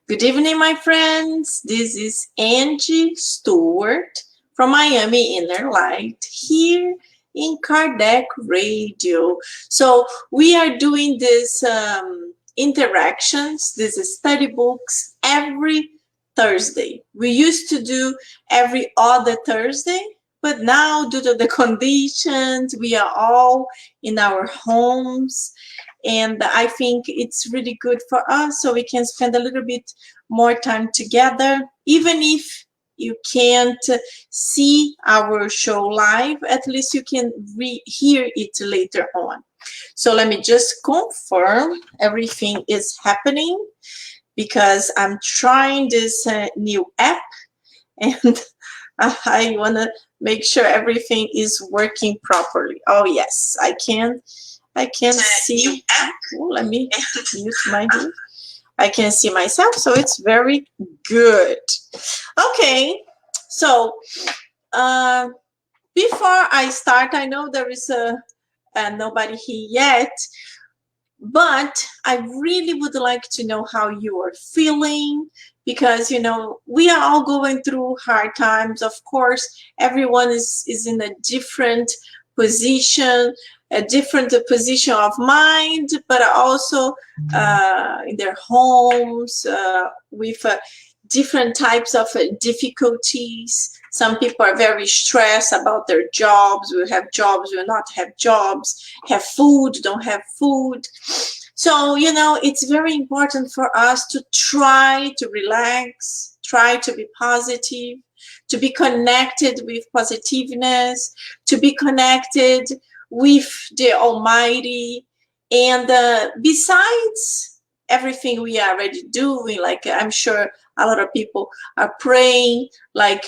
Good evening, my friends. This is Angie Stewart from Miami Inner Light here in Kardec Radio. So we are doing this interactions, this is study books every Thursday. We used to do every other Thursday, but now due to the conditions, we are all in our homes. And I think it's really good for us so we can spend a little bit more time together. Even if you can't see our show live, at least you can hear it later on. So let me just confirm everything is happening because I'm trying this new app and I want to make sure everything is working properly. Oh, yes, I can see. Oh, let me mute my view. I can see myself, so it's very good. Okay, so before I start, I know there is nobody here yet, but I really would like to know how you are feeling because, you know, we are all going through hard times. Of course, everyone is in a different position, a different position of mind, but also in their homes with different types of difficulties. Some people are very stressed about their jobs. We have jobs, we not have jobs, have food, don't have food. So, you know, it's very important for us to try to relax, try to be positive, to be connected with positiveness, to be connected with the Almighty. And besides everything we are already doing, like I'm sure a lot of people are praying, like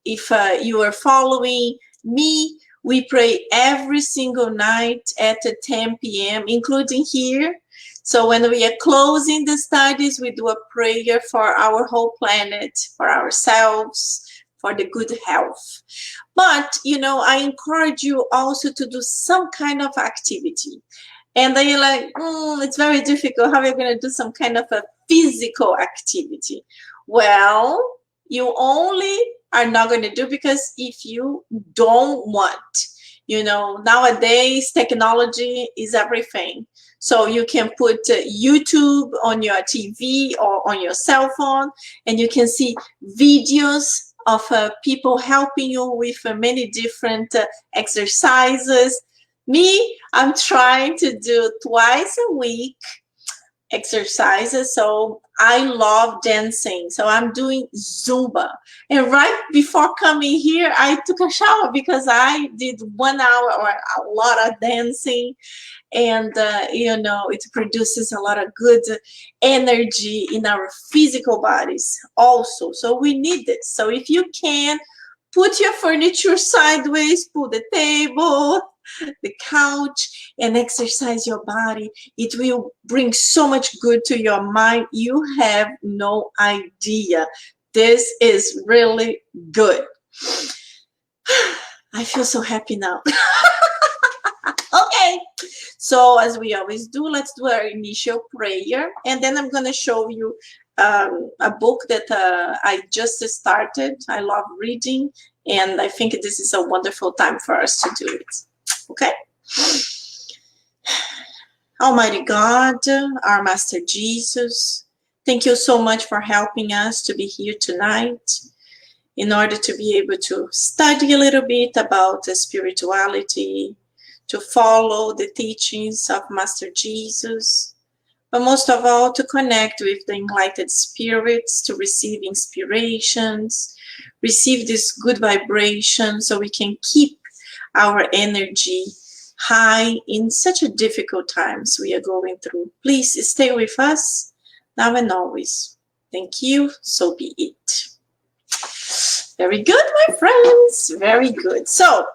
if you are following me, we pray every single night at 10 p.m., including here. So when we are closing the studies, we do a prayer for our whole planet, for ourselves, for the good health. But, you know, I encourage you also to do some kind of activity. And then you're like, it's very difficult. How are you going to do some kind of a physical activity? Well, you only are not going to do because if you don't want. You know, nowadays technology is everything. So you can put YouTube on your TV or on your cell phone, and you can see videos of people helping you with many different exercises. Me, I'm trying to do twice a week exercises. So I love dancing. So I'm doing Zumba. And right before coming here, I took a shower because I did 1 hour or a lot of dancing. And, you know, it produces a lot of good energy in our physical bodies also. So we need this. So if you can, put your furniture sideways, put the table, the couch, and exercise your body. It will bring so much good to your mind. You have no idea. This is really good. I feel so happy now. Okay, so as we always do, let's do our initial prayer, and then I'm going to show you a book that I just started. I love reading, and I think this is a wonderful time for us to do it. Okay? Almighty God, our Master Jesus, thank you so much for helping us to be here tonight in order to be able to study a little bit about spirituality, to follow the teachings of Master Jesus, but most of all, to connect with the enlightened spirits, to receive inspirations, receive this good vibration so we can keep our energy high in such a difficult times we are going through. Please stay with us now and always. Thank you. So be it. Very good, my friends. Very good. So,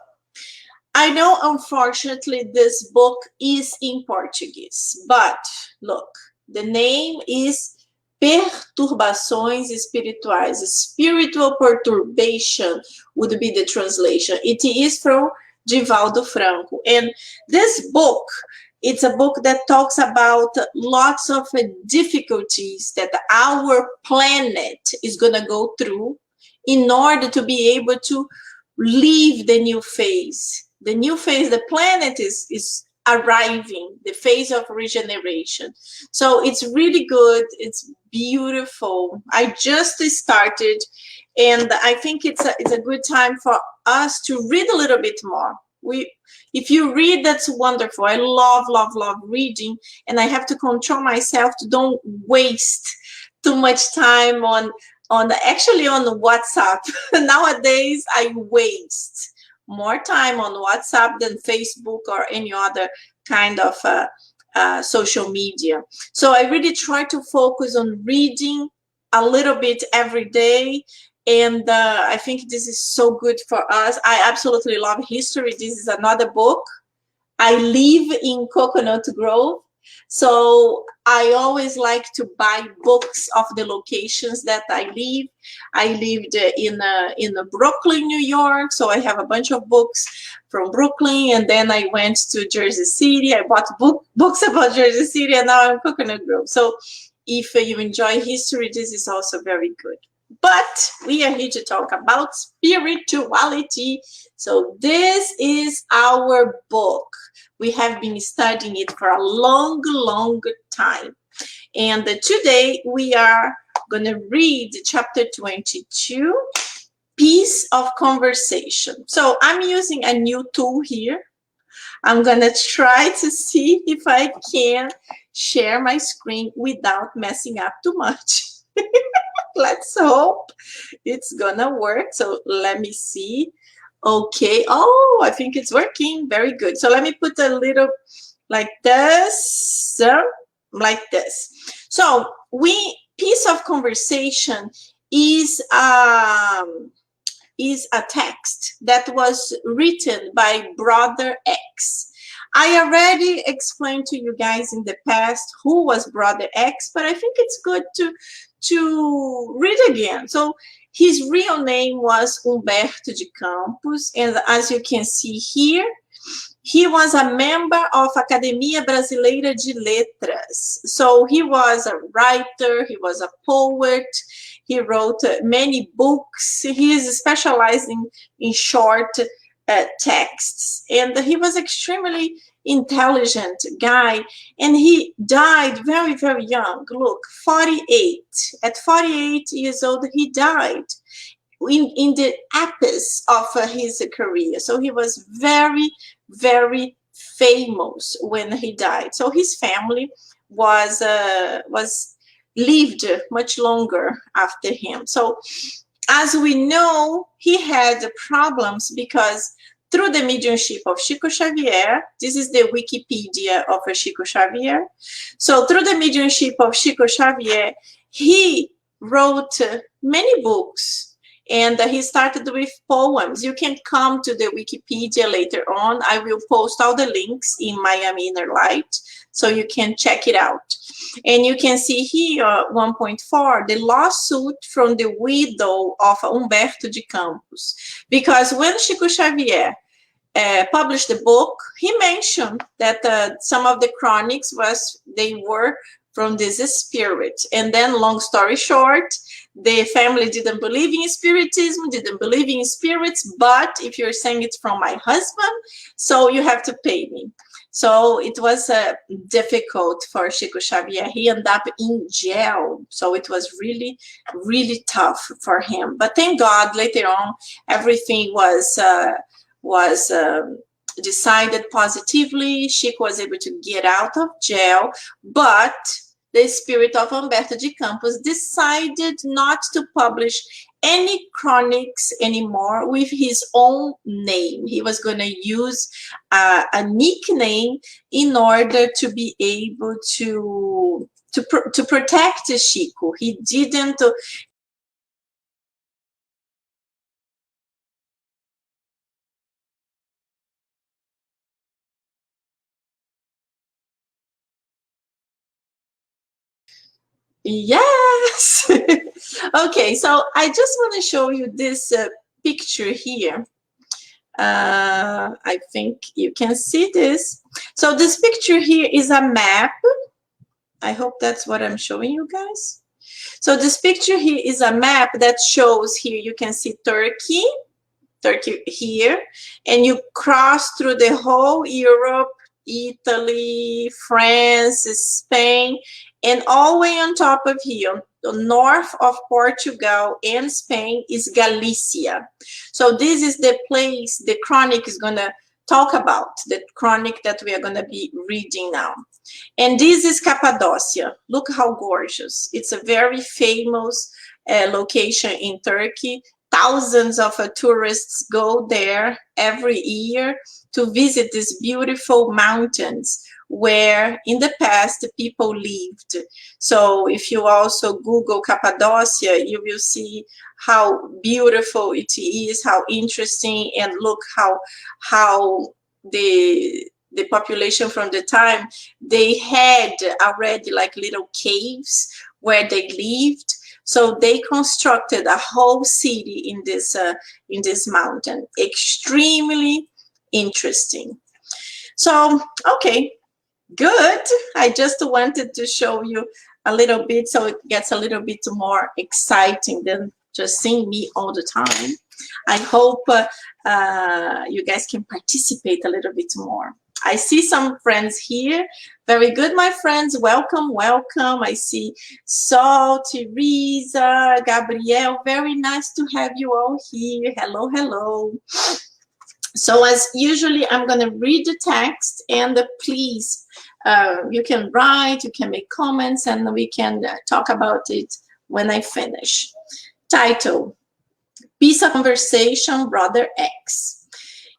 I know, unfortunately, this book is in Portuguese, but look, the name is Perturbações Espirituais. Spiritual perturbation would be the translation. It is from Divaldo Franco. And this book It's a book that talks about lots of difficulties that our planet is going to go through in order to be able to leave the new phase. The new phase, the planet is arriving, the phase of regeneration. So it's really good. It's beautiful. I just started, and I think it's a good time for us to read a little bit more. If you read, that's wonderful. I love reading, and I have to control myself to don't waste too much time on actually on WhatsApp. Nowadays I waste more time on WhatsApp than Facebook or any other kind of social media. So I really try to focus on reading a little bit every day. And I think this is so good for us. I absolutely love history. This is another book. I live in Coconut Grove, so I always like to buy books of the locations that I live. I lived in Brooklyn, New York, so I have a bunch of books from Brooklyn, and then I went to Jersey City. I bought books about Jersey City, and now I'm Coconut Grove. So if you enjoy history, this is also very good. But we are here to talk about spirituality. So this is our book. We have been studying it for a long time. And today we are going to read chapter 22, Piece of Conversation. So I'm using a new tool here. I'm going to try to see if I can share my screen without messing up too much. Let's hope it's gonna work. So let me see. Okay. Oh, I think it's working. Very good. So let me put a little like this, like this. So piece of conversation is a text that was written by Brother X. I already explained to you guys in the past who was Brother X, but I think it's good to read again. So his real name was Humberto de Campos, and as you can see here, he was a member of Academia Brasileira de Letras. So he was a writer, he was a poet, he wrote many books. He is specializing in short texts, and he was extremely intelligent guy, and he died very young. Look, 48. At 48 years old he died in the apex of his career. So he was very famous when he died. So his family was lived much longer after him. So as we know, he had problems because through the mediumship of Chico Xavier, this is the Wikipedia of Chico Xavier. So through the mediumship of Chico Xavier, he wrote many books, and he started with poems. You can come to the Wikipedia later on. I will post all the links in Miami Inner Light, so you can check it out. And you can see here 1.4, the lawsuit from the widow of Humberto de Campos. Because when Chico Xavier published the book, he mentioned that some of the chronics were from this spirit. And then, long story short, the family didn't believe in spiritism, didn't believe in spirits, but if you're saying it's from my husband, so you have to pay me. So it was difficult for Chico Xavier. He ended up in jail. So it was really tough for him. But thank God, later on, everything was decided positively. Chico was able to get out of jail, but the spirit of Humberto de Campos decided not to publish any chronics anymore with his own name. He was going to use a nickname in order to be able to protect Chico. He didn't. Yes. Okay, so I just want to show you this picture here. I think you can see this. So this picture here is a map. I hope that's what I'm showing you guys. So this picture here is a map that shows here, you can see Turkey here, and you cross through the whole Europe, Italy, France, Spain, and all the way on top of here, the north of Portugal and Spain is Galicia. So this is the place the chronic is going to talk about, the chronic that we are going to be reading now. And this is Cappadocia. Look how gorgeous. It's a very famous location in Turkey. Thousands of tourists go there every year to visit these beautiful mountains where in the past people lived. So if you also Google Cappadocia, you will see how beautiful it is, how interesting, and look how the population from the time, they had already like little caves where they lived. So they constructed a whole city in this mountain. Extremely interesting. So, okay, good. I just wanted to show you a little bit so it gets a little bit more exciting than just seeing me all the time. I hope you guys can participate a little bit more. I see some friends here. Very good, my friends. Welcome, welcome. I see Sol, Teresa, Gabrielle. Very nice to have you all here. Hello, hello. So as usually, I'm going to read the text, and please, you can write, you can make comments, and we can talk about it when I finish. Title, Peace of Conversation, Brother X.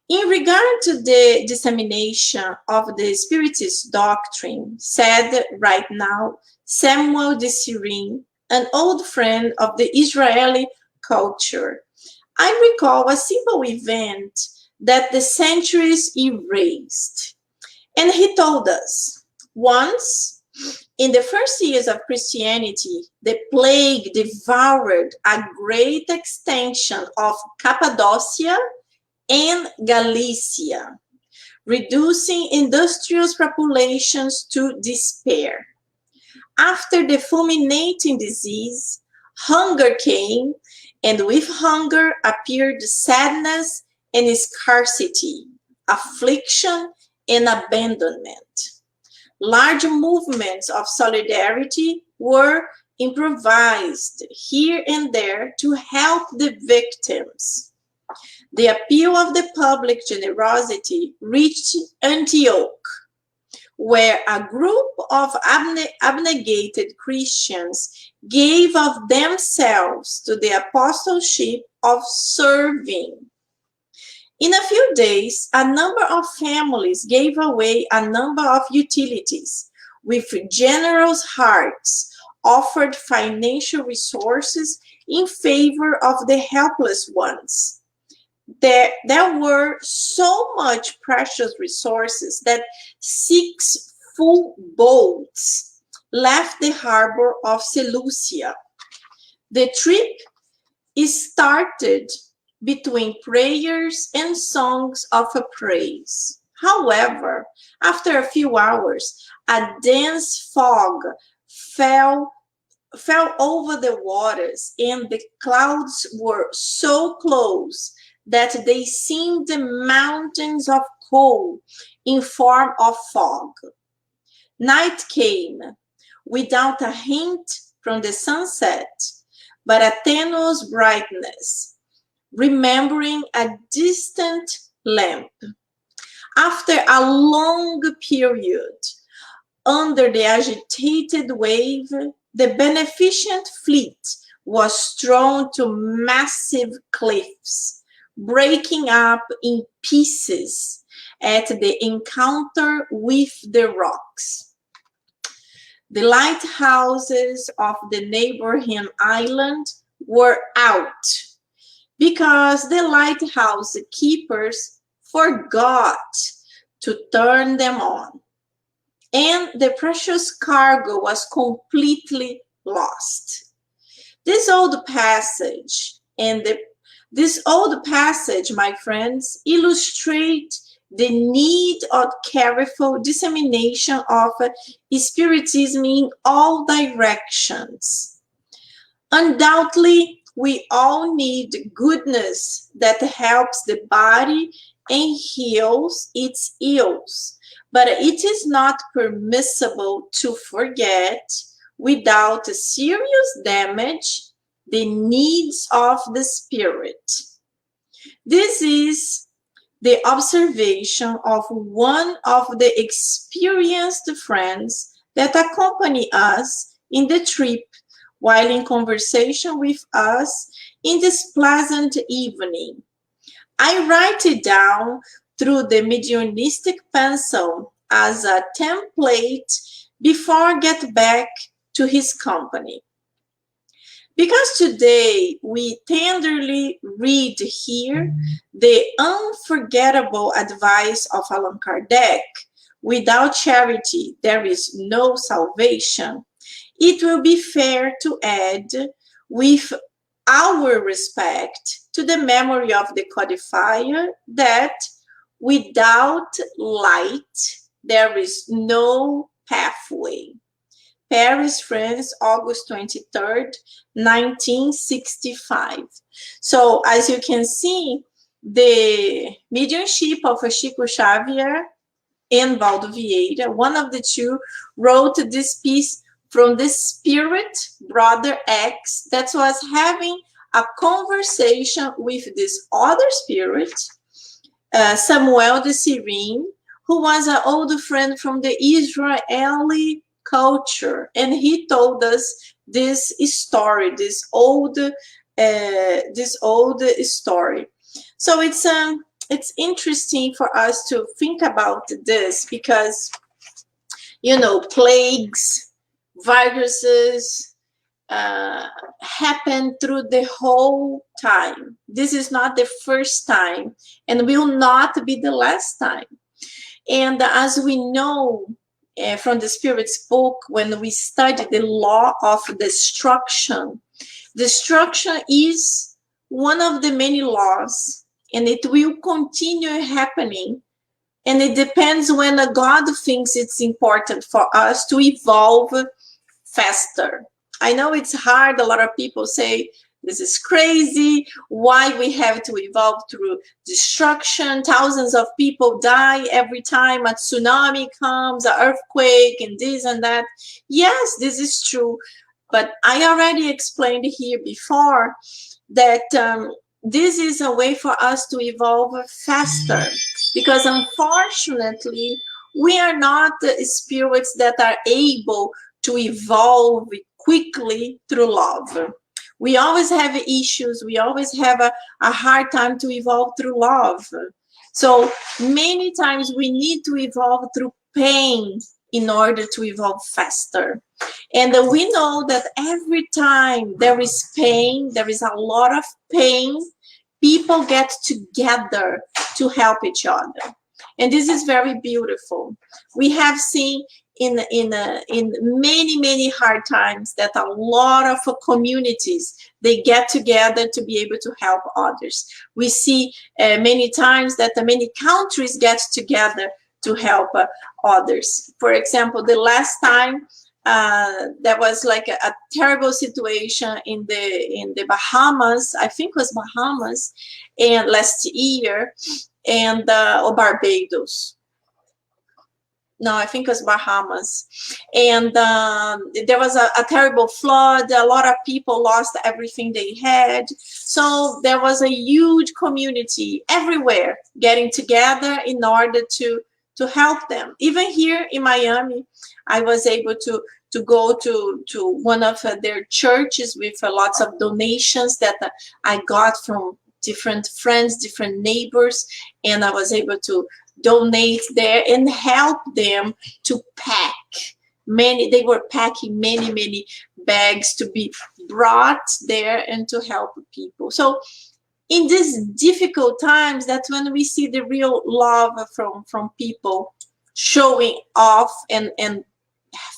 In regard to the dissemination of the Spiritist doctrine, said right now Samuel de Sirin, an old friend of the Israeli culture, I recall a simple event that the centuries erased. And he told us, once, in the first years of Christianity, the plague devoured a great extension of Cappadocia and Galicia, reducing industrious populations to despair. After the fulminating disease, hunger came, and with hunger appeared sadness and scarcity, affliction and abandonment. Large movements of solidarity were improvised here and there to help the victims. The appeal of the public generosity reached Antioch, where a group of abnegated Christians gave of themselves to the apostleship of serving. In a few days, a number of families gave away a number of utilities, with generous hearts offered financial resources in favor of the helpless ones. There were so much precious resources that 6 full boats left the harbor of Seleucia. The trip is started between prayers and songs of praise. However, after a few hours, a dense fog fell over the waters, and the clouds were so close that they seemed mountains of coal in form of fog. Night came without a hint from the sunset, but a tenuous brightness, remembering a distant lamp. After a long period, under the agitated wave, the beneficent fleet was thrown to massive cliffs, breaking up in pieces at the encounter with the rocks. The lighthouses of the neighboring island were out because the lighthouse keepers forgot to turn them on, and the precious cargo was completely lost. This old passage and the This old passage, my friends, illustrates the need of careful dissemination of Spiritism in all directions. Undoubtedly, we all need goodness that helps the body and heals its ills. But it is not permissible to forget, without serious damage, the needs of the spirit. This is the observation of one of the experienced friends that accompany us in the trip while in conversation with us in this pleasant evening. I write it down through the mediumistic pencil as a template before I get back to his company. Because today we tenderly read here the unforgettable advice of Allan Kardec, without charity there is no salvation, it will be fair to add, with our respect to the memory of the codifier, that without light there is no pathway. Paris, France, August 23rd, 1965. So as you can see, the mediumship of Chico Xavier and Valdo Vieira, one of the two, wrote this piece from the spirit, Brother X, that was having a conversation with this other spirit, Samuel de Sirene, who was an old friend from the Israeli culture, and he told us this story, this old story. So it's interesting for us to think about this, because plagues, viruses happen through the whole time. This is not the first time and will not be the last time. And as we know from the Spirit's book, when we study the law of destruction is one of the many laws, and it will continue happening. And it depends when God thinks it's important for us to evolve faster. I know it's hard. A lot of people say, this is crazy. Why we have to evolve through destruction? Thousands of people die every time a tsunami comes, an earthquake, and this and that. Yes, this is true. But I already explained here before that this is a way for us to evolve faster. Because unfortunately, we are not spirits that are able to evolve quickly through love. We always have issues. We always have a hard time to evolve through love. So many times we need to evolve through pain in order to evolve faster. And we know that every time there is pain, there is a lot of pain, people get together to help each other. And this is very beautiful. We have seen in many hard times that a lot of communities, they get together to be able to help others. We see many times that many countries get together to help others. For example, the last time there was like a terrible situation in the Bahamas, I think it was Bahamas, and last year, and or Barbados. No, I think it was Bahamas. And there was a terrible flood. A lot of people lost everything they had. So there was a huge community everywhere getting together in order to help them. Even here in Miami, I was able to go to one of their churches with lots of donations that I got from different friends, different neighbors, and I was able to donate there and help them to pack. They were packing many bags to be brought there and to help people. So in these difficult times, that's when we see the real love from people showing off and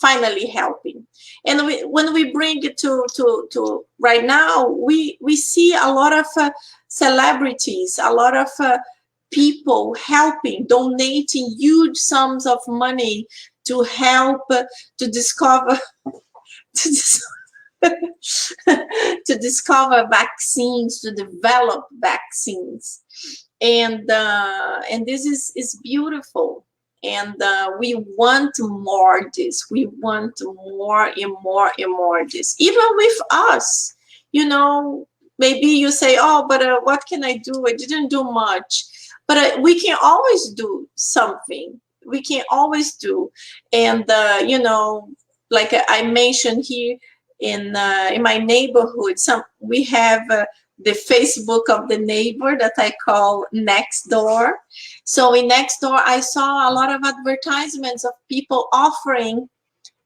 finally helping. And when we bring it to right now, we see a lot of celebrities, a lot of people helping, donating huge sums of money to help to discover to, to discover vaccines, to develop vaccines, and this is beautiful. And we want more this. We want more and more and more this. Even with us, you know, maybe you say, oh, but what can I do? I didn't do much. But we can always do something. We can always do. And, you know, like I mentioned here in my neighborhood, we have the Facebook of the neighbor that I call Nextdoor. So in Nextdoor, I saw a lot of advertisements of people offering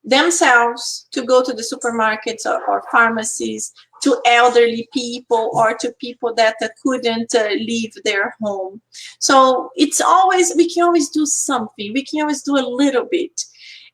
themselves to go to the supermarkets or pharmacies, to elderly people or to people that couldn't leave their home. So it's always, we can always do something. We can always do a little bit.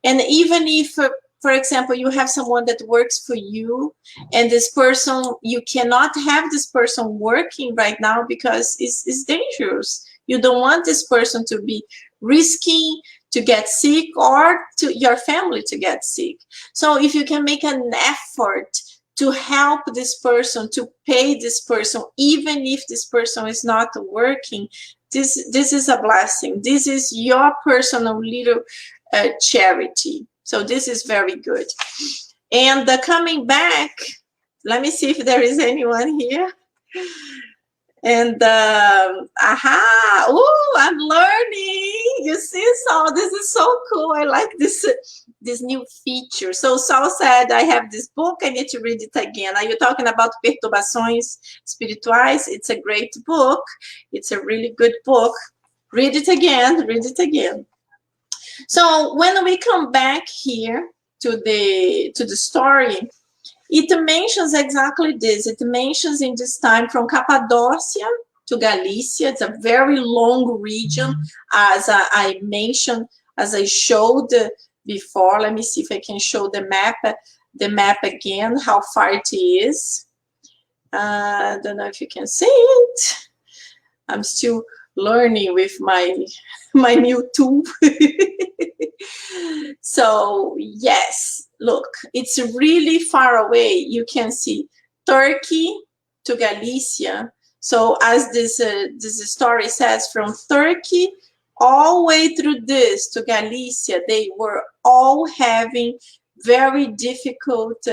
And even if, for example, you have someone that works for you, and this person, you cannot have this person working right now because it's dangerous. You don't want this person to be risking to get sick or to your family to get sick. So if you can make an effort to help this person, to pay this person, even if this person is not working, this is a blessing. This is your personal little charity. So this is very good. And coming back, let me see if there is anyone here. And aha, oh, I'm learning. You see, so this is so cool. I like this new feature. So Saul said, I have this book, I need to read it again. Are you talking about Perturbações Espirituais? It's a great book. It's a really good book. Read it again, read it again. So when we come back here to the story, it mentions exactly this. It mentions in this time from Cappadocia to Galicia. It's a very long region, as I mentioned, as I showed before. Let me see if I can show the map again, how far it is. I don't know if you can see it. I'm still learning with my new tool. So yes, look, it's really far away. You can see Turkey to Galicia. So as this story says, from Turkey all the way through this to Galicia, they were all having very difficult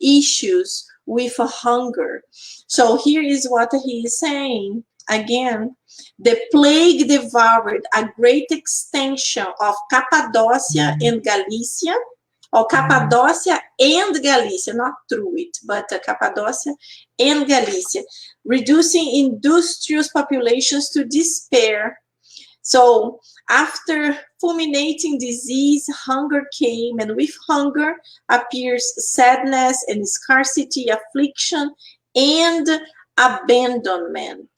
issues with hunger. So here is what he is saying again. The plague devoured a great extension of Cappadocia and Galicia, or Cappadocia and Galicia, not through it, but Cappadocia and Galicia, reducing industrious populations to despair. So after fulminating disease, hunger came, and with hunger appears sadness and scarcity, affliction, and abandonment.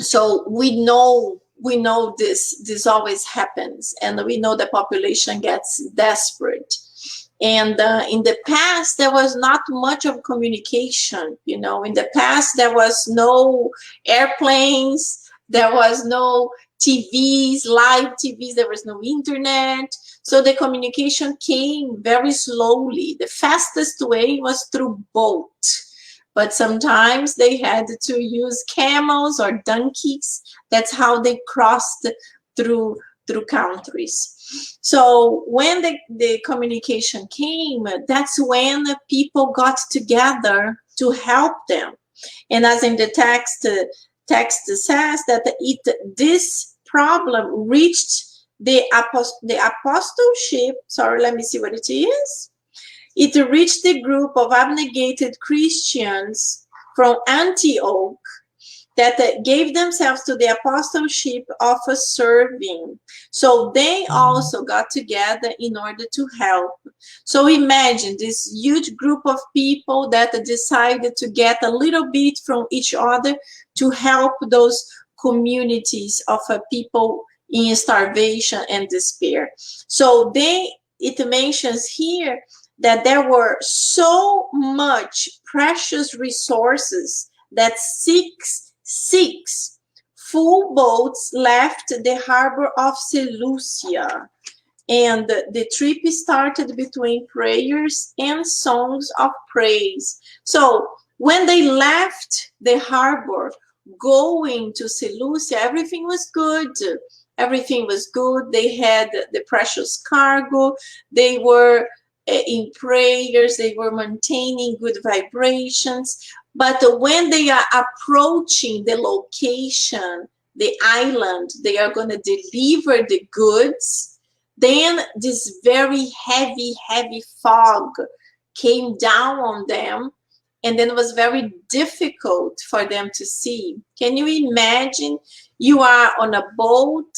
So we know this always happens, and we know the population gets desperate. And in the past, there was not much of communication. You know, in the past, there was no airplanes, there was no TVs, live TVs, there was no internet. So the communication came very slowly. The fastest way was through boat. But sometimes they had to use camels or donkeys. That's how they crossed through countries. So when the communication came, that's when people got together to help them. And as in the text says that this problem reached the apostleship. Sorry, let me see what it is. It reached the group of abnegated Christians from Antioch that gave themselves to the apostleship of serving. So they also got together in order to help. So imagine this huge group of people that decided to get a little bit from each other to help those communities of people in starvation and despair. So they it mentions here that there were so much precious resources that six full boats left the harbor of Seleucia. And the trip started between prayers and songs of praise. So when they left the harbor, going to Seleucia, everything was good. Everything was good. They had the precious cargo. They were in prayers. They were maintaining good vibrations. But when they are approaching the location, the island, they are going to deliver the goods. Then this very heavy fog came down on them, and then it was very difficult for them to see. Can you imagine? You are on a boat,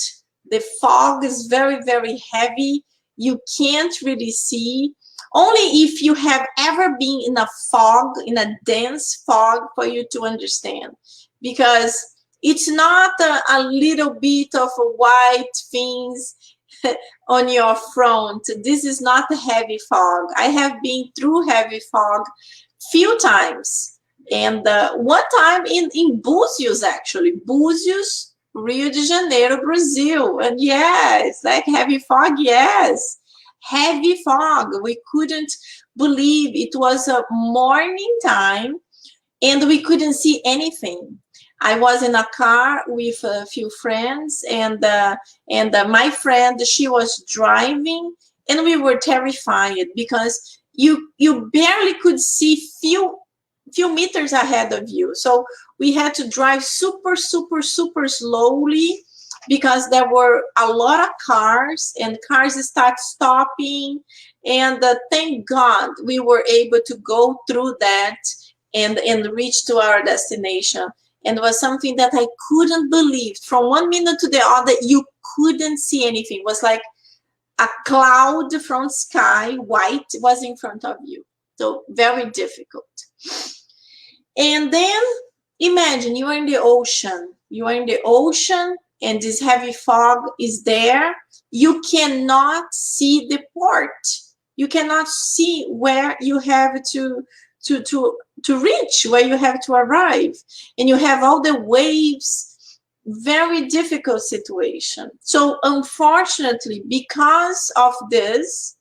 the fog is very heavy, you can't really see. Only if you have ever been in a fog, in a dense fog, for you to understand. Because it's not a little bit of white things on your front. This is not a heavy fog. I have been through heavy fog few times. And one time in Búzios, actually. Búzios, Rio de Janeiro, Brazil. And yeah, it's like heavy fog, yes. Heavy fog. We couldn't believe it was a morning time and we couldn't see anything. I was in a car with a few friends, and my friend, she was driving, and we were terrified because you barely could see few meters ahead of you. So we had to drive super slowly because there were a lot of cars, and cars start stopping. And thank God we were able to go through that and reach to our destination. And it was something that I couldn't believe. From one minute to the other, you couldn't see anything. It was like a cloud from sky, white, was in front of you. So very difficult. And then imagine you are in the ocean. You are in the ocean and this heavy fog is there. You cannot see the port. You cannot see where you have to reach, where you have to arrive. And you have all the waves, very difficult situation. So unfortunately, because of this,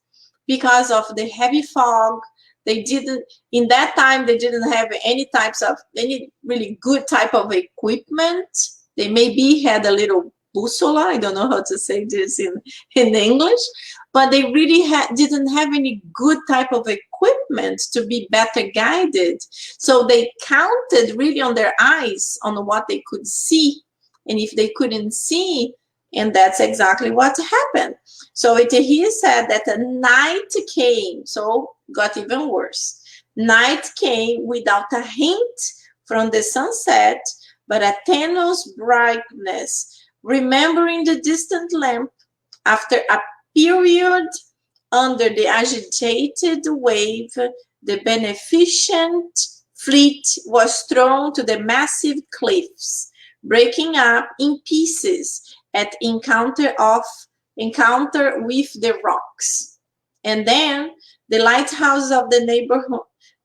because of the heavy fog, they didn't, in that time, they didn't have any really good type of equipment. They maybe had a little bussola, I don't know how to say this in English, but they really didn't have any good type of equipment to be better guided. So they counted really on their eyes, on what they could see. And if they couldn't see, and that's exactly what happened. So he said that a night came, so got even worse. Night came without a hint from the sunset, but a tenuous brightness. Remembering the distant lamp, after a period under the agitated wave, the beneficent fleet was thrown to the massive cliffs, breaking up in pieces at encounter with the rocks. And then the lighthouses of the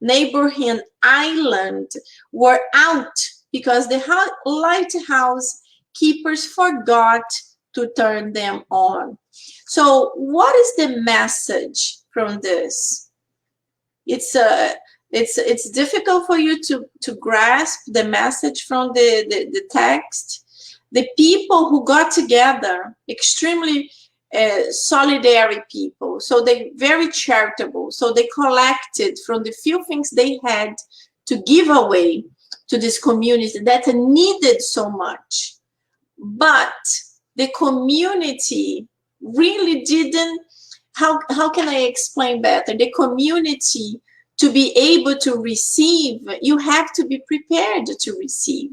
neighboring island were out because the lighthouse keepers forgot to turn them on. So what is the message from this? It's difficult for you to grasp the message from the text. The people who got together, extremely solidary people, so they very charitable, so they collected from the few things they had to give away to this community that needed so much. But the community really didn't, how can I explain better? The community, to be able to receive, you have to be prepared to receive.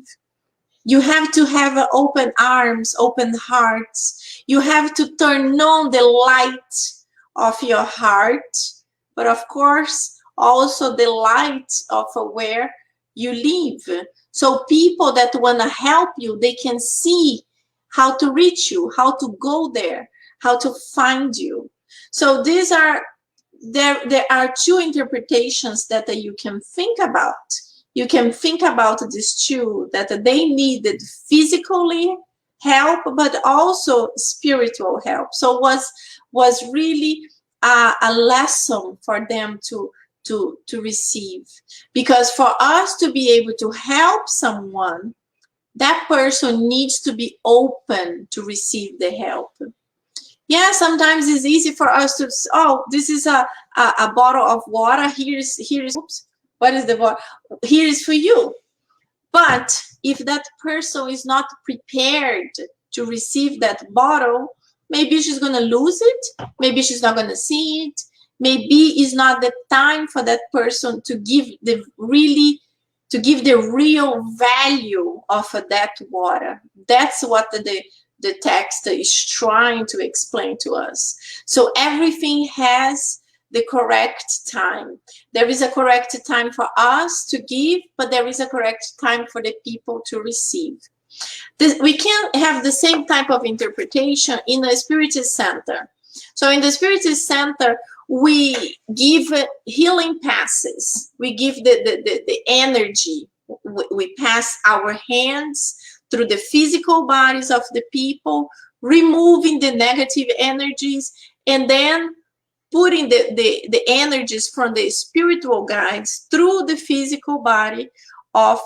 You have to have open arms, open hearts. You have to turn on the light of your heart, but of course, also the light of where you live. So people that want to help you, they can see how to reach you, how to go there, how to find you. So these are, there are two interpretations that you can think about. You can think about these two, that they needed physically help, but also spiritual help. So was really a lesson for them to receive. Because for us to be able to help someone, that person needs to be open to receive the help. Yeah, sometimes it's easy for us to, oh, this is a bottle of water. Here's, oops, what is the bottle? Here is for you. But if that person is not prepared to receive that bottle, maybe she's going to lose it. Maybe she's not going to see it. Maybe it's not the time for that person to give the real value of that water. That's what the text is trying to explain to us. So everything has the correct time. There is a correct time for us to give, but there is a correct time for the people to receive. We can't have the same type of interpretation in a Spiritist center. So in the Spiritist center, we give healing passes. We give the energy. We pass our hands through the physical bodies of the people, removing the negative energies, and then putting the energies from the spiritual guides through the physical body of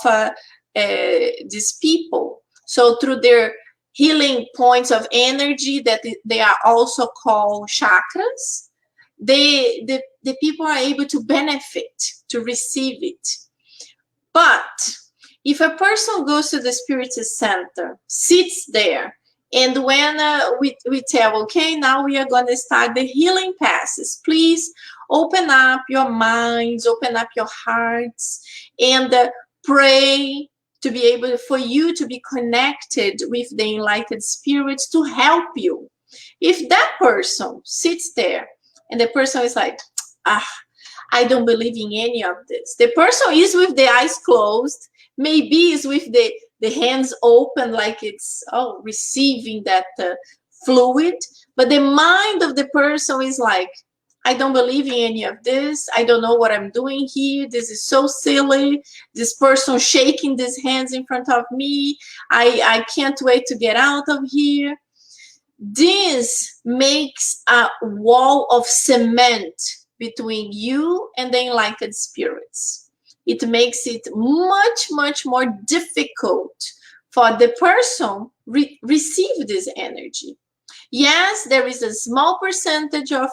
these people. So through their healing points of energy, that they are also called chakras, the people are able to benefit, to receive it. But if a person goes to the Spiritist center, sits there, and when we tell, okay, now we are going to start the healing passes, please open up your minds, open up your hearts, and pray to be able for you to be connected with the enlightened spirits to help you. If that person sits there and the person is like, I don't believe in any of this. The person is with the eyes closed, maybe is with the hands open, like it's, receiving that fluid. But the mind of the person is like, I don't believe in any of this. I don't know what I'm doing here. This is so silly. This person shaking his hands in front of me. I can't wait to get out of here. This makes a wall of cement between you and the enlightened spirits. It makes it much, much more difficult for the person receive this energy. Yes, there is a small percentage of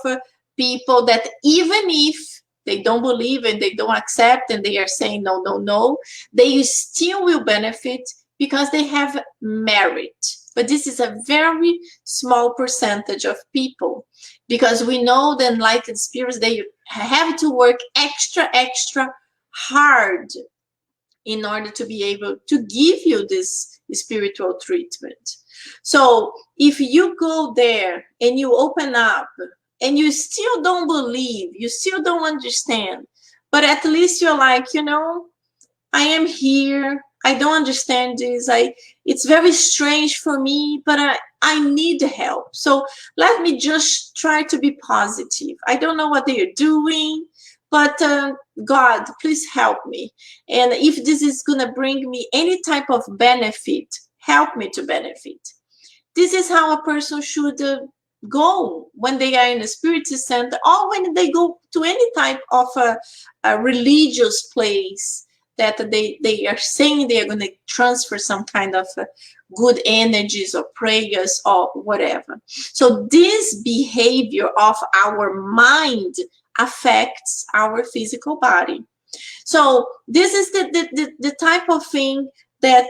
people that even if they don't believe and they don't accept and they are saying no, no, no, they still will benefit because they have merit. But this is a very small percentage of people, because we know the enlightened spirits, they have to work extra hard in order to be able to give you this spiritual treatment. So if you go there and you open up and you still don't believe, you still don't understand, but at least you're like, I am here. I don't understand this. It's very strange for me, but I need help. So let me just try to be positive. I don't know what they are doing, but God, please help me. And if this is going to bring me any type of benefit, help me to benefit. This is how a person should go when they are in a Spiritist center, or when they go to any type of a religious place that they are saying they are going to transfer some kind of good energies or prayers or whatever. So this behavior of our mind affects our physical body. So this is the type of thing that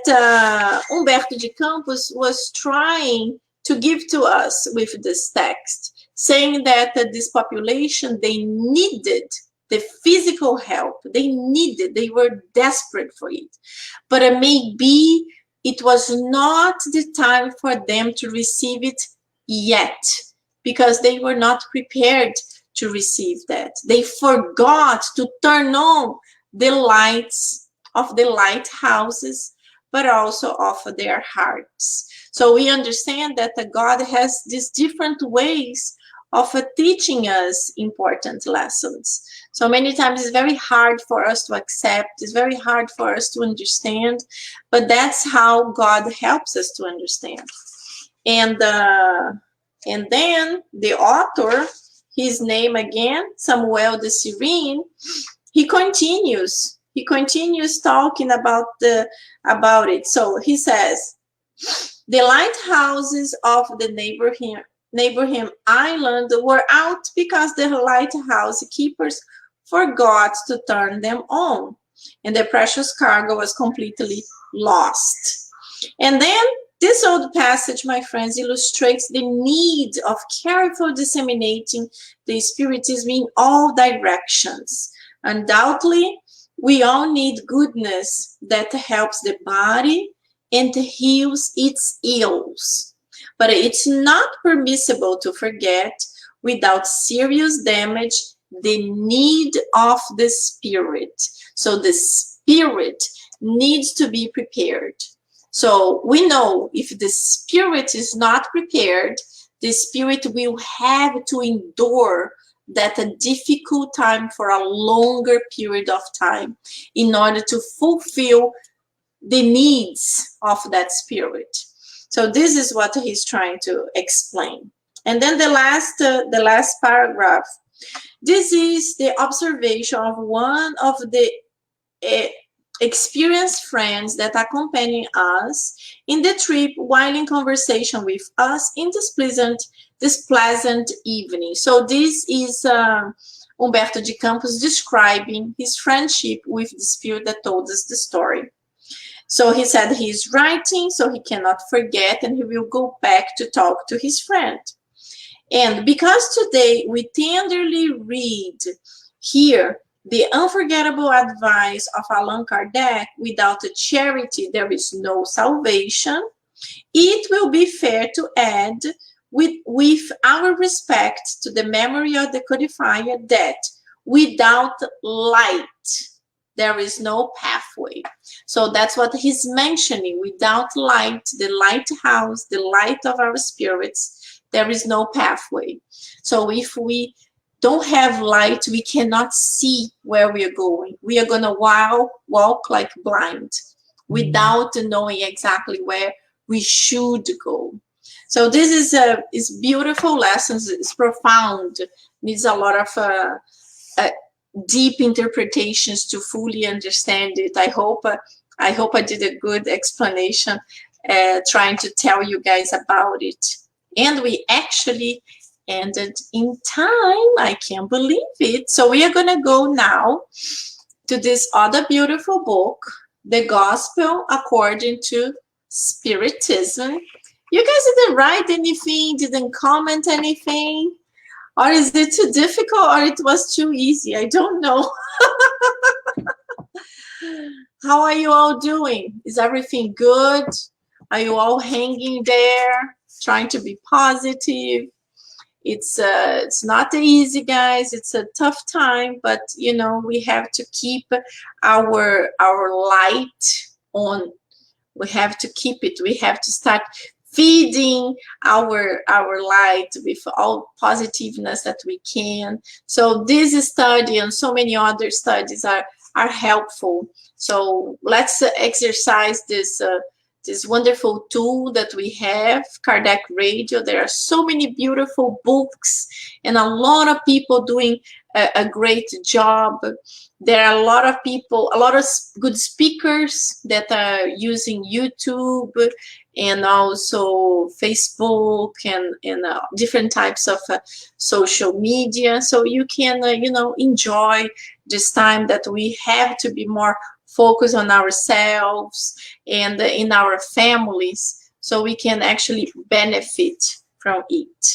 Humberto de Campos was trying to give to us with this text, saying that this population, they needed the physical help. They were desperate for it. But maybe it was not the time for them to receive it yet, because they were not prepared to receive that. They forgot to turn on the lights of the lighthouses, but also of their hearts. So we understand that God has these different ways teaching us important lessons. So many times it's very hard for us to accept, it's very hard for us to understand, but that's how God helps us to understand. And then the author, his name again, Samuel de Sirene, he continues talking about it. So he says, the lighthouses of the neighboring island were out because the lighthouse keepers forgot to turn them on, and the precious cargo was completely lost. And then this old passage, my friends, illustrates the need of careful disseminating the Spiritism in all directions. Undoubtedly, we all need goodness that helps the body and heals its ills. But it's not permissible to forget, without serious damage, the need of the spirit. So the spirit needs to be prepared. So we know if the spirit is not prepared, the spirit will have to endure that a difficult time for a longer period of time in order to fulfill the needs of that spirit. So this is what he's trying to explain. And then the last paragraph. This is the observation of one of the experienced friends that accompany us in the trip while in conversation with us in this pleasant evening. So this is Humberto de Campos describing his friendship with the spirit that told us the story. So he said he's writing, so he cannot forget, and he will go back to talk to his friend. And because today we tenderly read here the unforgettable advice of Allan Kardec, without charity there is no salvation, it will be fair to add, with our respect to the memory of the codifier, that without light there is no pathway. So that's what he's mentioning. Without light, the lighthouse, the light of our spirits, there is no pathway. So if we don't have light, we cannot see where we are going. We are going to walk like blind without knowing exactly where we should go. So this is beautiful lessons. It's profound. Needs a lot of deep interpretations to fully understand it. I hope I did a good explanation, trying to tell you guys about it. And we actually ended in time. I can't believe it. So we are going to go now to this other beautiful book, The Gospel According to Spiritism. You guys didn't write anything, didn't comment anything, or is it too difficult, or it was too easy? I don't know. How are you all doing? Is everything good? Are you all hanging there, trying to be positive? It's not easy, guys. It's a tough time, but you know, we have to keep our light on. We have to keep it. We have to start feeding our light with all positiveness that we can. So this study and so many other studies are helpful. So let's exercise this wonderful tool that we have, Kardec Radio. There are so many beautiful books and a lot of people doing a great job. There are a lot of people, a lot of good speakers that are using YouTube and also Facebook and different types of social media. So you can, you know, enjoy this time that we have to be more focused on ourselves and in our families, so we can actually benefit from it.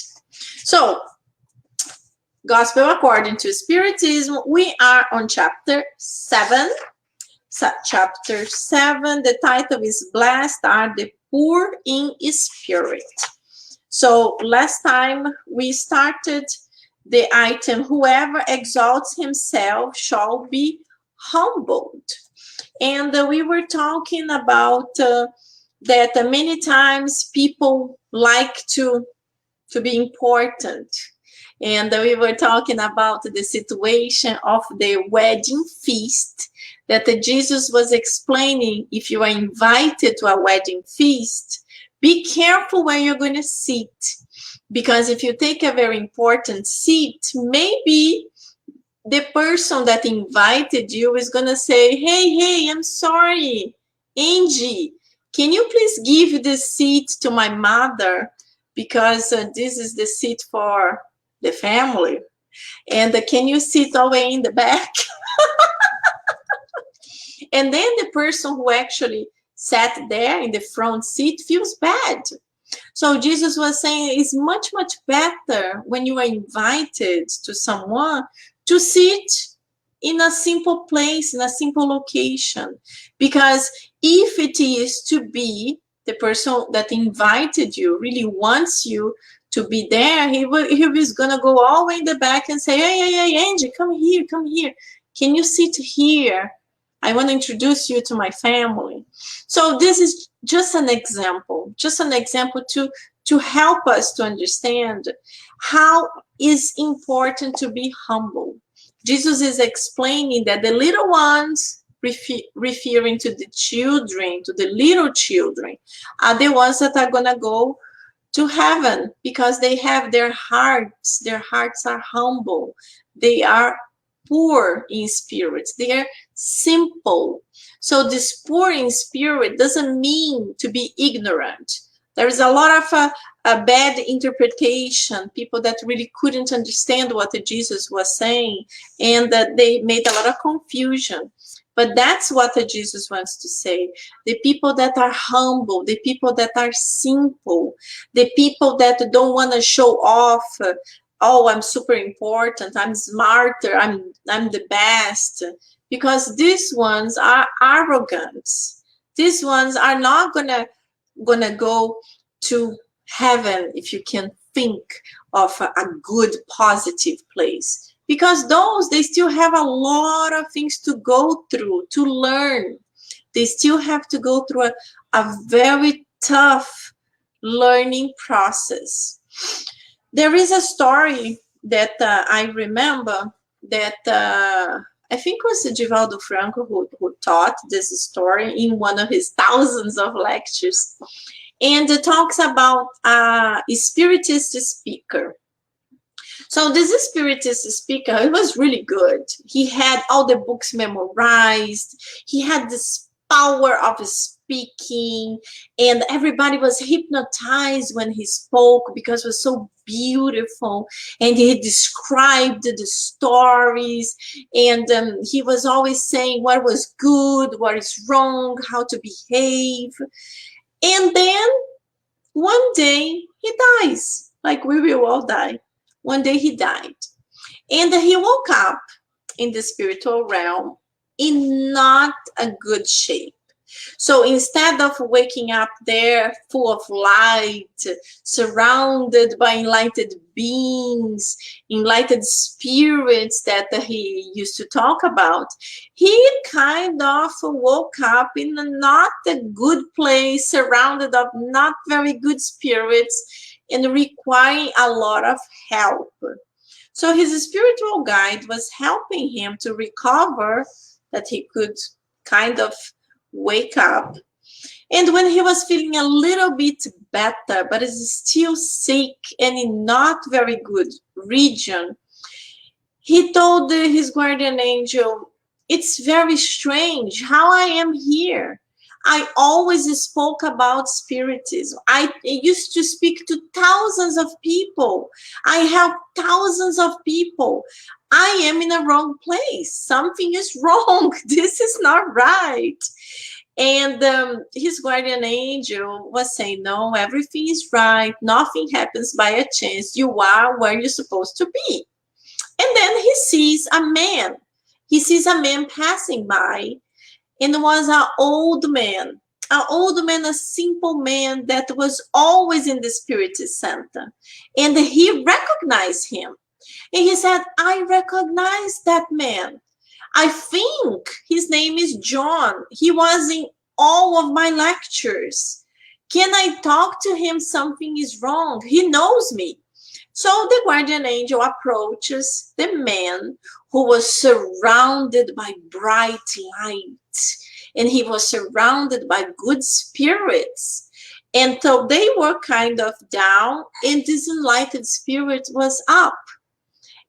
So, Gospel According to Spiritism, we are on chapter 7. Chapter 7, the title is Blessed Are the Poor in Spirit. So last time we started the item, whoever exalts himself shall be humbled. And we were talking about that many times people like to be important. And we were talking about the situation of the wedding feast that Jesus was explaining. If you are invited to a wedding feast, be careful where you're going to sit, because if you take a very important seat, maybe the person that invited you is going to say, hey, I'm sorry, Angie, can you please give the seat to my mother, because this is the seat for the family, and can you sit away in the back? And then the person who actually sat there in the front seat feels bad. So Jesus was saying it's much, much better when you are invited to someone to sit in a simple place, in a simple location. Because if it is to be the person that invited you really wants you to be there, he was going to go all the way in the back and say, hey, Angie, come here. Can you sit here? I want to introduce you to my family. So this is just an example to help us to understand how is important to be humble. Jesus is explaining that the little ones, referring to the children, to the little children, are the ones that are going to go to heaven, because they have their hearts are humble. They are poor in spirit. They are simple. So this poor in spirit doesn't mean to be ignorant. There is a lot of a bad interpretation, people that really couldn't understand what Jesus was saying, and that they made a lot of confusion. But that's what Jesus wants to say. The people that are humble, the people that are simple, the people that don't want to show off, oh, I'm super important, I'm smarter, I'm the best. Because these ones are arrogant. These ones are not gonna go to heaven, if you can think of a good, positive place. Because those, they still have a lot of things to go through, to learn. They still have to go through a very tough learning process. There is a story that I remember that I think it was Divaldo Franco who taught this story in one of his thousands of lectures. And it talks about a spiritist speaker. So this spiritist speaker, he was really good. He had all the books memorized. He had this power of speaking, and everybody was hypnotized when he spoke because it was so beautiful. And he described the stories, and he was always saying what was good, what is wrong, how to behave. And then one day he dies, like we will all die. One day he died, and he woke up in the spiritual realm in not a good shape. So instead of waking up there full of light, surrounded by enlightened beings, enlightened spirits that he used to talk about, he kind of woke up in not a good place, surrounded of not very good spirits, and requiring a lot of help. So his spiritual guide was helping him to recover, that he could kind of wake up. And when he was feeling a little bit better, but is still sick and in not very good region, he told his guardian angel, it's very strange how I am here. I always spoke about spiritism. I used to speak to thousands of people. I help thousands of people. I am in a wrong place. Something is wrong. This is not right. And his guardian angel was saying, no, everything is right. Nothing happens by a chance. You are where you're supposed to be. And then he sees a man. He sees a man passing by, and it was an old man, a simple man that was always in the spirit center. And he recognized him. And he said, I recognize that man. I think his name is John. He was in all of my lectures. Can I talk to him? Something is wrong. He knows me. So the guardian angel approaches the man who was surrounded by bright light, and he was surrounded by good spirits. And so they were kind of down, and this enlightened spirit was up.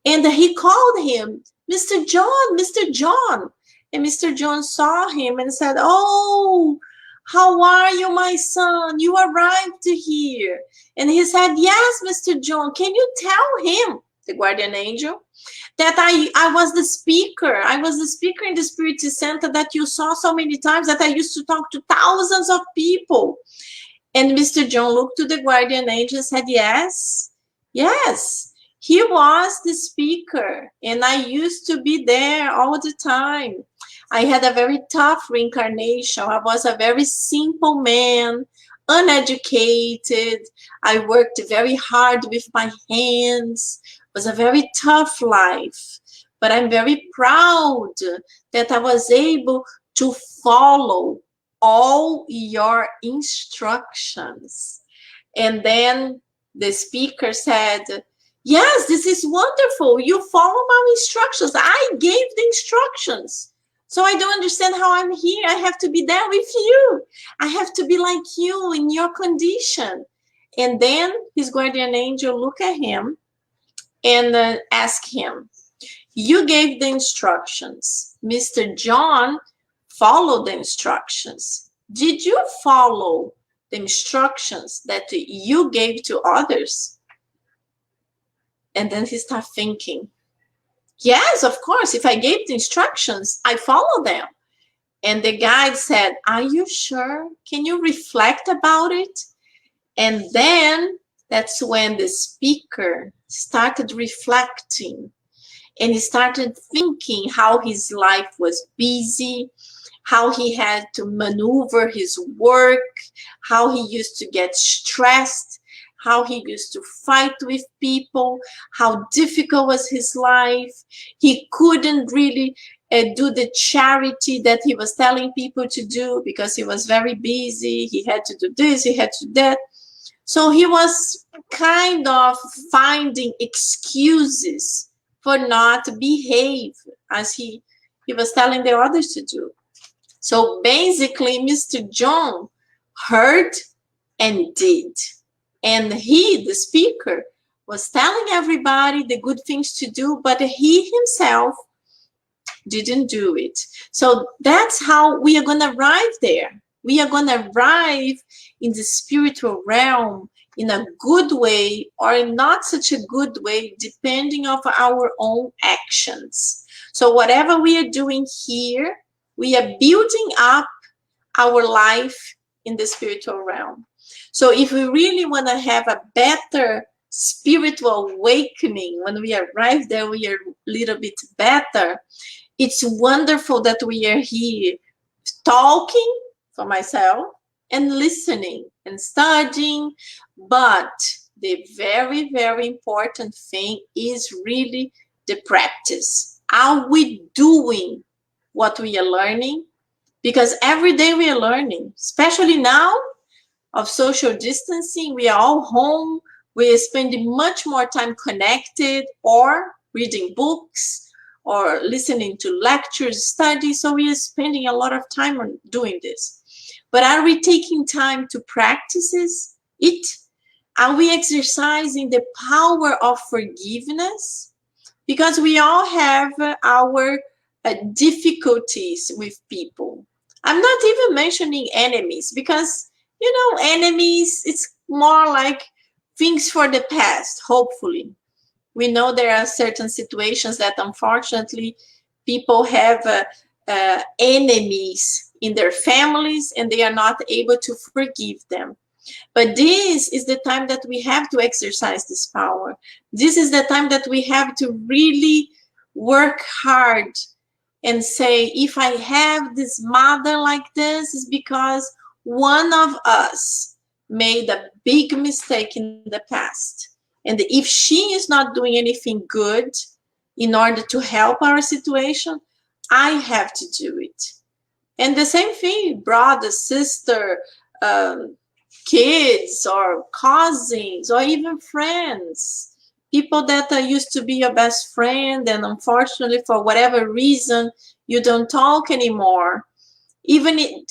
And he called him, Mr. John, Mr. John. And Mr. John saw him and said, "Oh, how are you, my son? You arrived here." And he said, "Yes, Mr. John, can you tell him," the guardian angel, "that I was the speaker. I was the speaker in the Spirit Center that you saw so many times, that I used to talk to thousands of people." And Mr. John looked to the guardian angel and said, "Yes, yes, he was the speaker, and I used to be there all the time. I had a very tough reincarnation. I was a very simple man, uneducated. I worked very hard with my hands. It was a very tough life. But I'm very proud that I was able to follow all your instructions." And then the speaker said, "Yes, this is wonderful. You follow my instructions. I gave the instructions. So I don't understand how I'm here. I have to be there with you. I have to be like you in your condition." And then his guardian angel looked at him and asked him, "You gave the instructions. Mr. John followed the instructions. Did you follow the instructions that you gave to others?" And then he started thinking, "Yes, of course. If I gave the instructions, I follow them." And the guide said, "Are you sure? Can you reflect about it?" And then that's when the speaker started reflecting, and he started thinking how his life was busy, how he had to maneuver his work, how he used to get stressed, how he used to fight with people, how difficult was his life. He couldn't really do the charity that he was telling people to do because he was very busy. He had to do this, he had to do that. So he was kind of finding excuses for not behave as he was telling the others to do. So basically, Mr. John heard and did. And he, the speaker, was telling everybody the good things to do, but he himself didn't do it. So that's how we are going to arrive there. We are going to arrive in the spiritual realm in a good way or in not such a good way, depending on our own actions. So whatever we are doing here, we are building up our life in the spiritual realm. So if we really want to have a better spiritual awakening, when we arrive there, we are a little bit better. It's wonderful that we are here talking for myself and listening and studying. But the very, very important thing is really the practice. Are we doing what we are learning? Because every day we are learning, especially now of social distancing. We are all home. We are spending much more time connected or reading books or listening to lectures, studies. So we are spending a lot of time on doing this. But are we taking time to practice it? Are we exercising the power of forgiveness? Because we all have our difficulties with people. I'm not even mentioning enemies because, you know, enemies, it's more like things for the past, hopefully. We know there are certain situations that unfortunately people have enemies in their families and they are not able to forgive them. But this is the time that we have to exercise this power. This is the time that we have to really work hard and say, if I have this mother like this, it's because one of us made a big mistake in the past. And if she is not doing anything good in order to help our situation, I have to do it. And the same thing, brother, sister, kids or cousins or even friends. People that used to be your best friend, and unfortunately, for whatever reason, you don't talk anymore.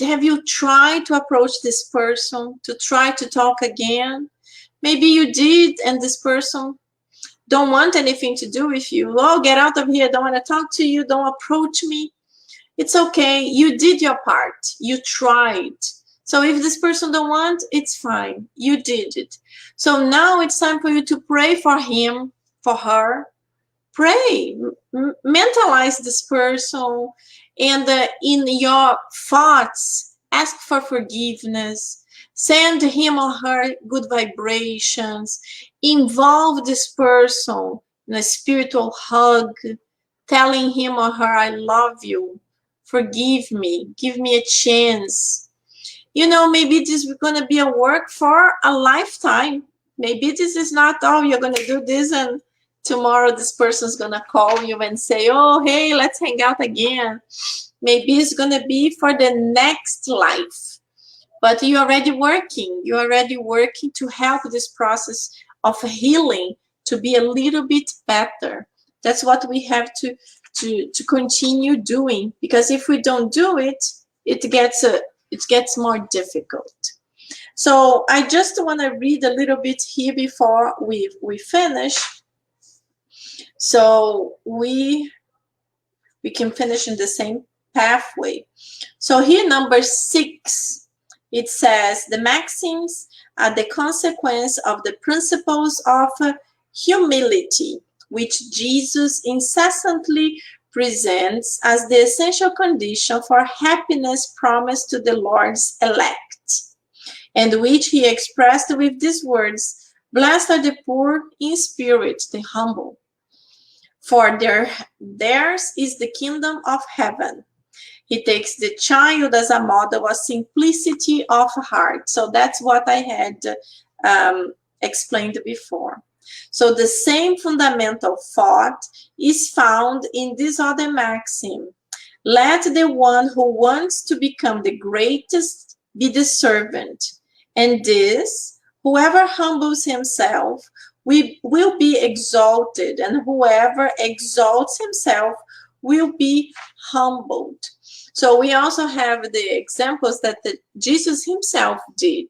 Have you tried to approach this person to try to talk again? Maybe you did, and this person don't want anything to do with you. Oh, get out of here. Don't want to talk to you. Don't approach me. It's okay. You did your part. You tried. So if this person don't want, it's fine. You did it. So now it's time for you to pray for him, for her. Pray. Mentalize this person. And in your thoughts, ask for forgiveness. Send him or her good vibrations. Involve this person in a spiritual hug, telling him or her, I love you. Forgive me. Give me a chance. You know, maybe this is going to be a work for a lifetime. Maybe this is not, oh, you're going to do this and tomorrow this person's going to call you and say, oh, hey, let's hang out again. Maybe it's going to be for the next life. But you're already working. You're already working to help this process of healing to be a little bit better. That's what we have to continue doing, because if we don't do it, it gets more difficult. So I just want to read a little bit here before we finish, so we can finish in the same pathway. So here, number 6, it says the maxims are the consequence of the principles of humility, which Jesus incessantly presents as the essential condition for happiness promised to the Lord's elect, and which he expressed with these words, blessed are the poor in spirit, the humble, for theirs is the kingdom of heaven. He takes the child as a model of simplicity of heart. So that's what I had explained before. So the same fundamental thought is found in this other maxim. Let the one who wants to become the greatest be the servant. And this, whoever humbles himself will be exalted, and whoever exalts himself will be humbled. So we also have the examples that Jesus himself did.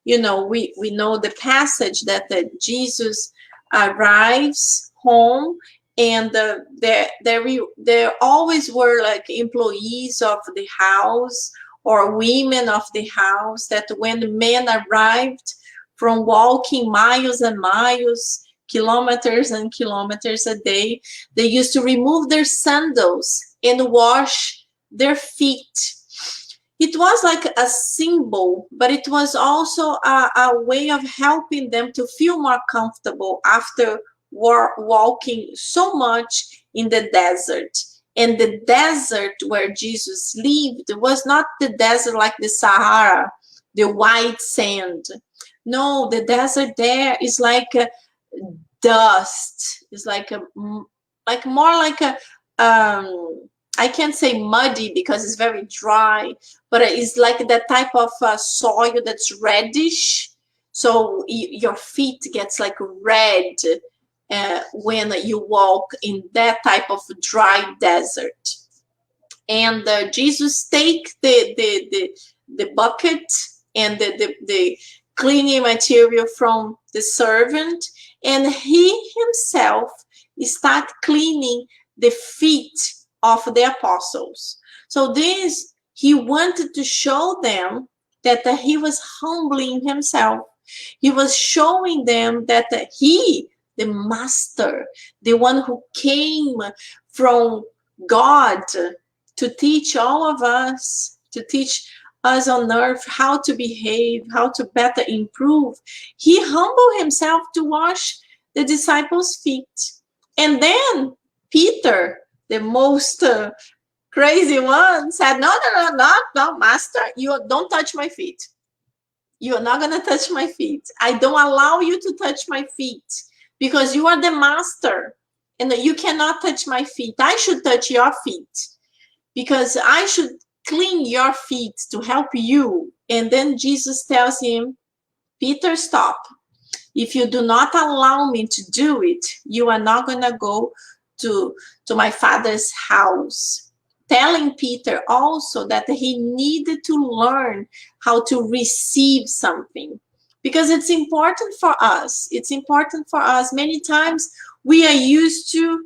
You know, we know the passage that Jesus arrives home, and there always were like employees of the house or women of the house, that when the men arrived from walking miles and miles, kilometers and kilometers a day, they used to remove their sandals and wash their feet. It was like a symbol, but it was also a way of helping them to feel more comfortable after walking so much in the desert. And the desert where Jesus lived was not the desert like the Sahara, the white sand. No, the desert there is like a dust. It's like more like a I can't say muddy because it's very dry, but it's like that type of soil that's reddish. So your feet gets like red when you walk in that type of dry desert. And Jesus take the bucket and the cleaning material from the servant, and he himself start cleaning the feet of the apostles. So this, he wanted to show them that he was humbling himself. He was showing them that he, the master, the one who came from God to teach all of us, to teach us on earth how to behave, how to better improve, he humbled himself to wash the disciples' feet. And then Peter, the most crazy one, said, no, master, you don't touch my feet. You're not going to touch my feet. I don't allow you to touch my feet because you are the master and you cannot touch my feet. I should touch your feet because I should clean your feet to help you. And then Jesus tells him, Peter, stop. If you do not allow me to do it, you are not going to go to my Father's house. Telling Peter also that he needed to learn how to receive something, because it's important for us. It's important for us. Many times we are used to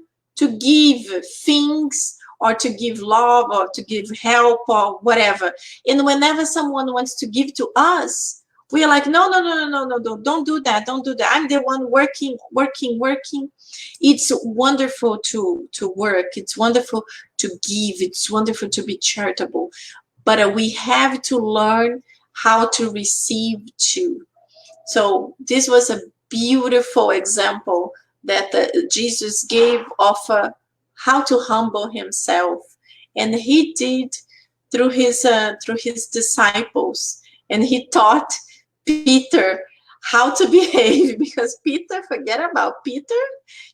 give things, or to give love, or to give help, or whatever. And whenever someone wants to give to us, we are like, no, no, no, no, no, no, no, don't do that, don't do that. I'm the one working. It's wonderful to work. It's wonderful to give. It's wonderful to be charitable. But we have to learn how to receive too. So this was a beautiful example that Jesus gave of how to humble himself, and he did through his disciples, and he taught Peter how to behave, because Peter, forget about Peter,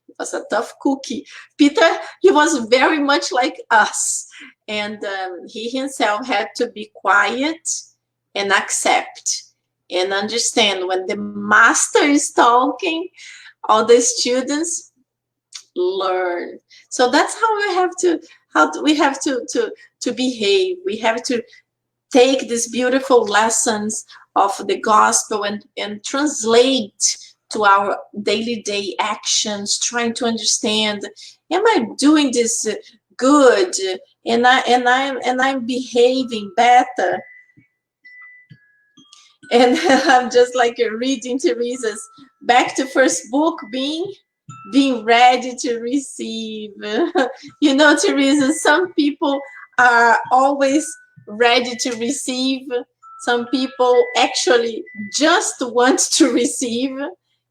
he was a tough cookie. Peter, he was very much like us, and he himself had to be quiet and accept and understand when the master is talking, all the students learn. So that's how we have to behave. We have to take these beautiful lessons of the gospel and translate to our day actions, trying to understand, am I doing this good, and I'm behaving better? And I'm just like reading Teresa's back to first book, being ready to receive. You know, Teresa, some people are always ready to receive. Some people actually just want to receive.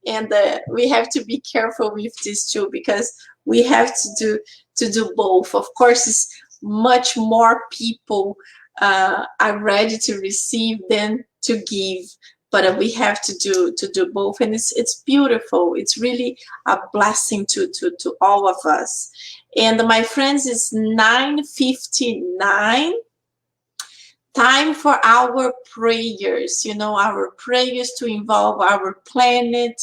And we have to be careful with this too, because we have to do both. Of course, it's much more people are ready to receive than to give, but we have to do both, and it's beautiful. It's really a blessing to all of us. And my friends, it's 9:59. Time for our prayers, our prayers to involve our planet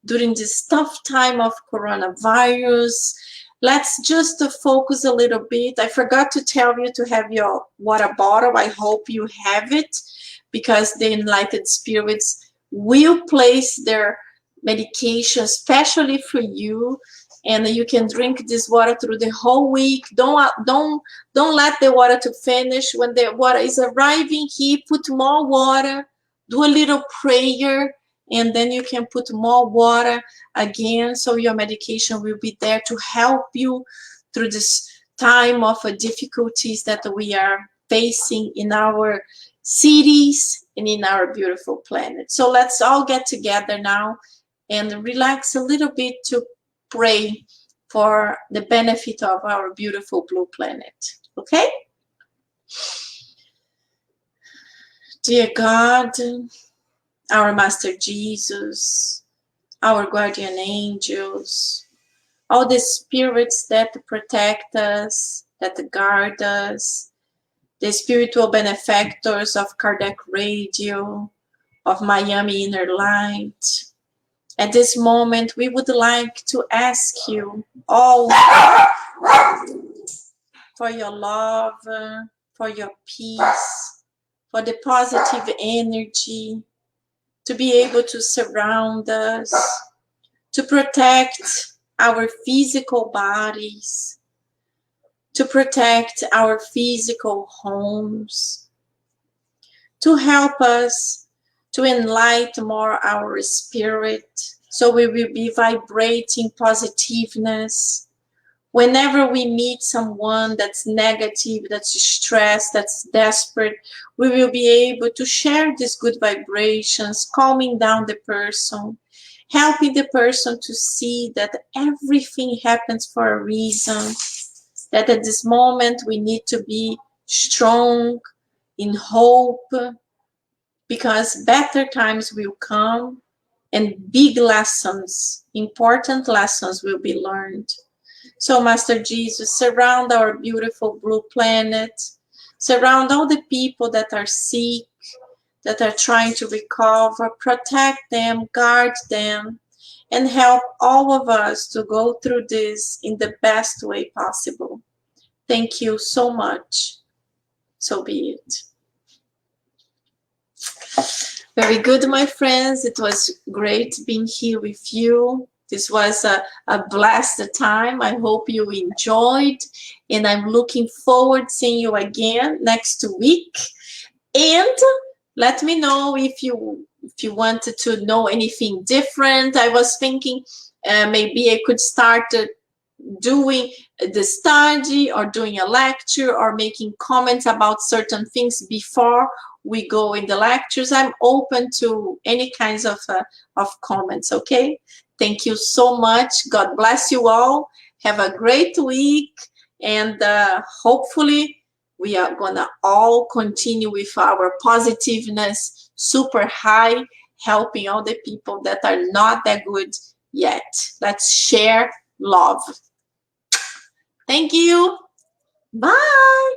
during this tough time of coronavirus. Let's just focus a little bit. I forgot to tell you to have your water bottle. I hope you have it, because the enlightened spirits will place their medication especially for you, and you can drink this water through the whole week. Don't let the water to finish. When the water is arriving here, put more water, do a little prayer, and then you can put more water again, so your medication will be there to help you through this time of difficulties that we are facing in our cities and in our beautiful planet. So let's all get together now and relax a little bit to pray for the benefit of our beautiful blue planet. Okay? Dear God, our Master Jesus, our guardian angels, all the spirits that protect us, that guard us, the spiritual benefactors of Kardec Radio, of Miami Inner Light. At this moment, we would like to ask you all for your love, for your peace, for the positive energy, to be able to surround us, to protect our physical bodies, to protect our physical homes, to help us to enlighten more our spirit, so we will be vibrating positiveness. Whenever we meet someone that's negative, that's stressed, that's desperate, we will be able to share these good vibrations, calming down the person, helping the person to see that everything happens for a reason, that at this moment we need to be strong in hope, because better times will come and big lessons, important lessons will be learned. So, Master Jesus, surround our beautiful blue planet, surround all the people that are sick, that are trying to recover, protect them, guard them, and help all of us to go through this in the best way possible. Thank you so much. So be it. Very good, my friends. It was great being here with you. This was a blessed time. I hope you enjoyed, and I'm looking forward to seeing you again next week. And let me know if you wanted to know anything different. I was thinking maybe I could start doing the study or doing a lecture or making comments about certain things before we go in the lectures. I'm open to any kinds of comments, okay? Thank you so much. God bless you all. Have a great week, and hopefully we are gonna all continue with our positiveness super high, helping all the people that are not that good yet. Let's share love. Thank you. Bye.